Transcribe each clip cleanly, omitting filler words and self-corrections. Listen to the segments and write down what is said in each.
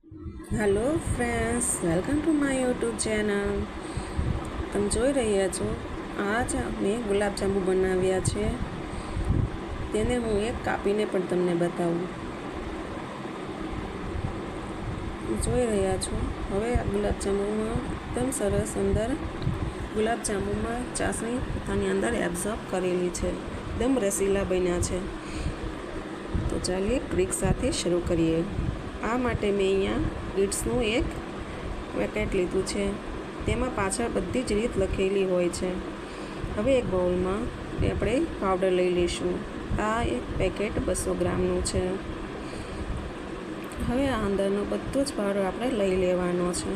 Hello friends, welcome to my YouTube channel. તમે જોઈ રહ્યા છો, આજ મેં ગુલાબજાંબુ બનાવ્યા છે. તેને હું એક કાપીને પણ તમને બતાવું. જોઈ રહ્યા છો, હવે આ ગુલાબજાંબુમાં એકદમ સરસ અંદર ગુલાબજાંબુમાં ચાસણી આની અંદર એબ્ઝોર્બ કરેલી છે. એકદમ રસીલા બન્યા છે. તો ચાલીએ ટ્રીક સાથે શરૂ કરીએ. આ માટે મેં અહીંયા ઈટ્સનું એક પેકેટ લીધું છે. તેમાં પાછળ બધી જ રીત લખેલી હોય છે. હવે એક બાઉલમાં આપણે પાવડર લઈ લઈશું. આ એક પેકેટ 200 ગ્રામનું છે. હવે આ અંદરનો બધો જ પાવડર આપણે લઈ લેવાનો છે.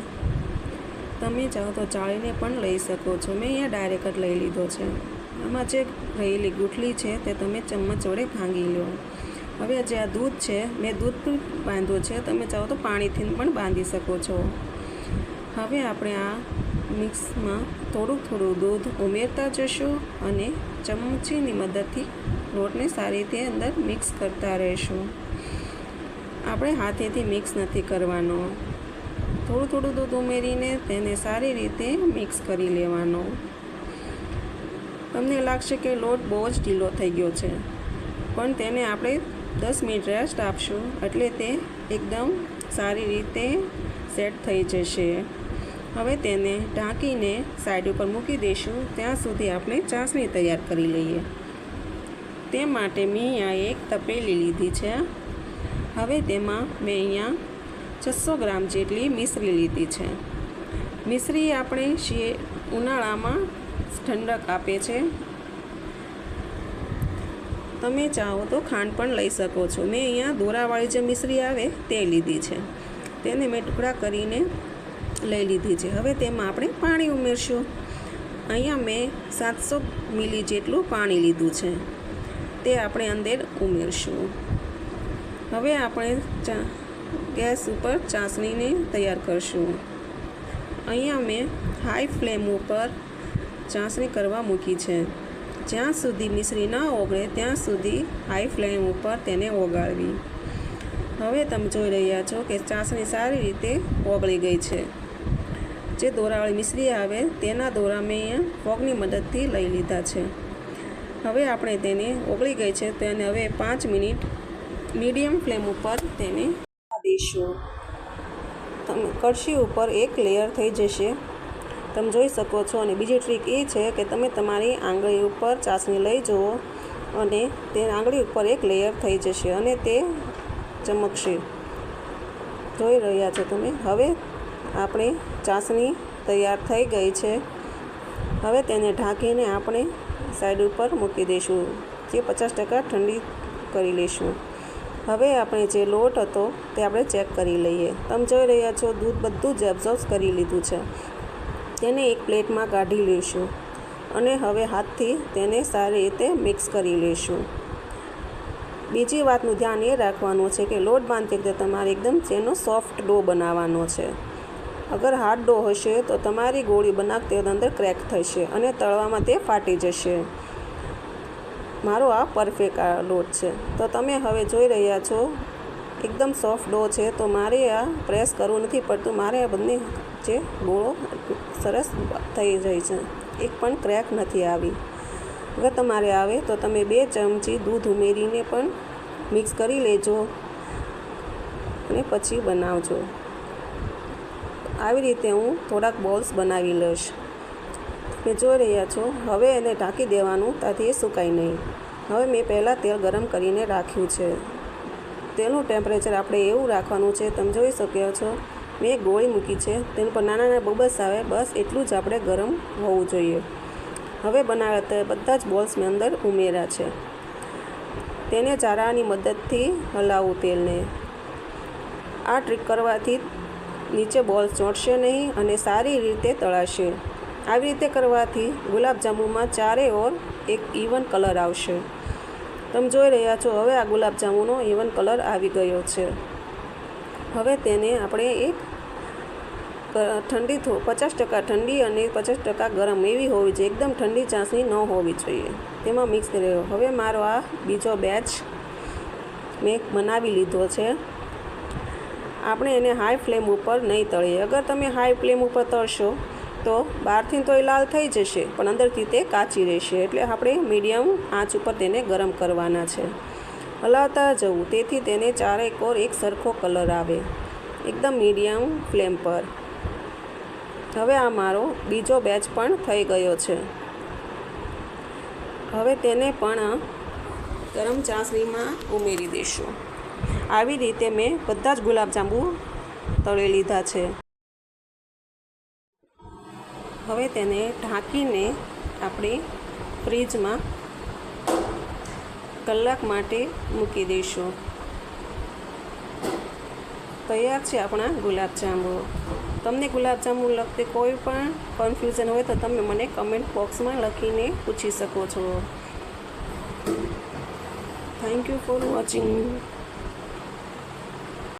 તમે ચાહો તો ચાળીને પણ લઈ શકો છો. મેં અહીંયા ડાયરેક્ટ જ લઈ લીધો છે. આમાં જે રહેલી ગુઠલી છે તે તમે ચમચ વડે ભાંગી લો. હવે જે આ દૂધ છે, મેં દૂધ પણ બાંધ્યું છે. તમે ચાહો તો પાણીથી પણ બાંધી શકો છો. હવે આપણે આ મિક્સમાં થોડું દૂધ ઉમેરતા જશું અને ચમચીની મદદથી લોટને સારી રીતે અંદર મિક્સ કરતા રહીશું. આપણે હાથેથી મિક્સ નથી કરવાનો. થોડું દૂધ ઉમેરીને તેને સારી રીતે મિક્સ કરી લેવાનો. તમને લાગશે કે લોટ બહુ જ ઢીલો થઈ ગયો છે, પણ તેને આપણે 10 મિનિટ રેસ્ટ આપશું એટલે તે એકદમ સારી રીતે સેટ થઈ જશે. હવે તેને ઢાંકીને સાઈડ ઉપર મૂકી દઈશું. ત્યાં સુધી આપણે ચાસણી તૈયાર કરી લઈએ. તે માટે મેં અહીંયા એક તપેલી લીધી છે. હવે તેમાં મેં અહીંયા 600 ગ્રામ જેટલી મિશ્રી લીધી છે. મિશ્રી આપણે ઉનાળામાં ઠંડક આપે છે. તમે ચાહો તો ખાંડ પણ લઈ શકો છો. મેં અહીંયા દોરાવાળી જે મિશ્રી આવે તે લીધી છે. તેને મેં ટુકડા કરીને લઈ લીધી છે. હવે તેમાં આપણે પાણી ઉમેરશું. અહીંયા મેં 700 મિલી જેટલું પાણી લીધું છે. તે આપણે અંદર ઉમેરશું. હવે આપણે ગેસ ઉપર ચાસણીને તૈયાર કરશું. અહીંયા મેં હાઈ ફ્લેમ ઉપર ચાસણી કરવા મૂકી છે. જ્યાં સુધી મિશ્રી ન ઓગળે ત્યાં સુધી હાઈ ફ્લેમ ઉપર તેને ઓગાળવી. હવે તમે જોઈ રહ્યા છો કે ચાસણી સારી રીતે ઓગળી ગઈ છે. જે દોરાવાળી મિશ્રી આવે તેના દોરા મેં અહીંયા ફોગની મદદથી લઈ લીધા છે. હવે આપણે તેને ઓગળી ગઈ છે તેને હવે 5 મિનિટ મીડિયમ ફ્લેમ ઉપર તેને દઈશું. તમે કળશી ઉપર એક લેયર થઈ જશે, તમે જોઈ શકો છો. અને બીજી ટ્રીક એ છે કે તમે તમારી આંગળી ઉપર ચાસણી લઈ જુઓ અને તે આંગળી ઉપર એક લેયર થઈ જશે અને તે ચમકશે. જોઈ રહ્યા છો તમે. હવે આપણે ચાસણી તૈયાર થઈ ગઈ છે. હવે તેને ઢાંકીને આપણે સાઈડ ઉપર મૂકી દઈશું. જે 50% ઠંડી કરી લઈશું. હવે આપણે જે લોટ હતો તે આપણે ચેક કરી લઈએ. તમે જોઈ રહ્યા છો દૂધ બધું જ એબ્ઝોર્બ કરી લીધું છે. તેને એક પ્લેટમાં કાઢી લઈશું અને હવે હાથથી તેને સારી રીતે મિક્સ કરી લઈશું. બીજી વાતનું ધ્યાન એ રાખવાનું છે કે લોટ બાંધતી વખતે તમારે એકદમ તેનો સોફ્ટ ડો બનાવવાનો છે. અગર હાર્ડ ડો હશે તો તમારી ગોળી બનાવતી વખતે અંદર ક્રેક થશે અને તળવામાં તે ફાટી જશે. મારો આ પરફેક્ટ આ લોટ છે. તો તમે હવે જોઈ રહ્યા છો એકદમ સોફ્ટ ડો છે. તો મારે આ પ્રેસ કરવું નથી પડતું. મારે આ બંને જે ગોળો સરસ થઈ રહી છે, એક પણ ક્રેક નથી આવી. અગર તમારે આવે તો તમે 2 ચમચી દૂધ ઉમેરીને પણ મિક્સ કરી લેજો અને પછી બનાવજો. આવી રીતે હું થોડાક બોલ્સ બનાવી લઈશ. તમે જોઈ રહ્યા છો. હવે એને ઢાંકી દેવાનું, ત્યાંથી એ સુકાય નહીં. હવે મેં પહેલાં તેલ ગરમ કરીને રાખ્યું છે. તેલનું ટેમ્પરેચર આપણે એવું રાખવાનું છે. તમે જોઈ શકો છો મેં એક ગોળી મૂકી છે. તેના પર નાના બબલ્સ આવે, બસ એટલું જ આપણે ગરમ હોવું જોઈએ. હવે બનાવ્યા બધા જ બોલ્સ મેં અંદર ઉમેર્યા છે. તેને ચારાની મદદથી હલાવવું તેલને. આ ટ્રીક કરવાથી નીચે બોલ્સ ચોંટશે નહીં અને સારી રીતે તળાશે. આવી રીતે કરવાથી ગુલાબજાંબુમાં ચારે ઓર એક ઇવન કલર આવશે. તમે જોઈ રહ્યા છો હવે આ ગુલાબજાંબુનો ઇવન કલર આવી ગયો છે. હવે તેને આપણે એક ઠંડી 50% ઠંડી અને 50% ગરમ એવી હોવી જોઈએ. એકદમ ઠંડી ચાસણી ન હોવી જોઈએ. તેમાં મિક્સ કરી લેવો. હવે મારો આ બીજો બેચ મેં બનાવી લીધો છે. આપણે એને હાઈ ફ્લેમ ઉપર નહીં તળીએ. અગર તમે હાઈ ફ્લેમ ઉપર તળશો તો બહારથી તો એ લાલ થઈ જશે પણ અંદરથી તે કાચી રહેશે. એટલે આપણે મીડિયમ આંચ ઉપર તેને ગરમ કરવાના છે. હલાવતા જવું તેથી તેને ચારેકોર એક સરખો કલર આવે, એકદમ મીડિયમ ફ્લેમ પર. હવે આ મારો બીજો બેચ પણ થઈ ગયો છે. હવે તેને પણ ગરમ ચાસણીમાં ઉમેરી દઈશું. આવી રીતે મેં બધા જ ગુલાબજાંબુ તળી લીધા છે. હવે તેને ઢાંકીને આપણે ફ્રીજમાં કલાક માટે મૂકી દઈશું. તૈયાર છે આપણા ગુલાબજાંબુ. તમને ગુલાબજાંબુ લગતે કોઈ પણ કન્ફ્યુઝન હોય તો તમે મને કમેન્ટ બોક્સમાં લખીને પૂછી શકો છો. Thank you for watching.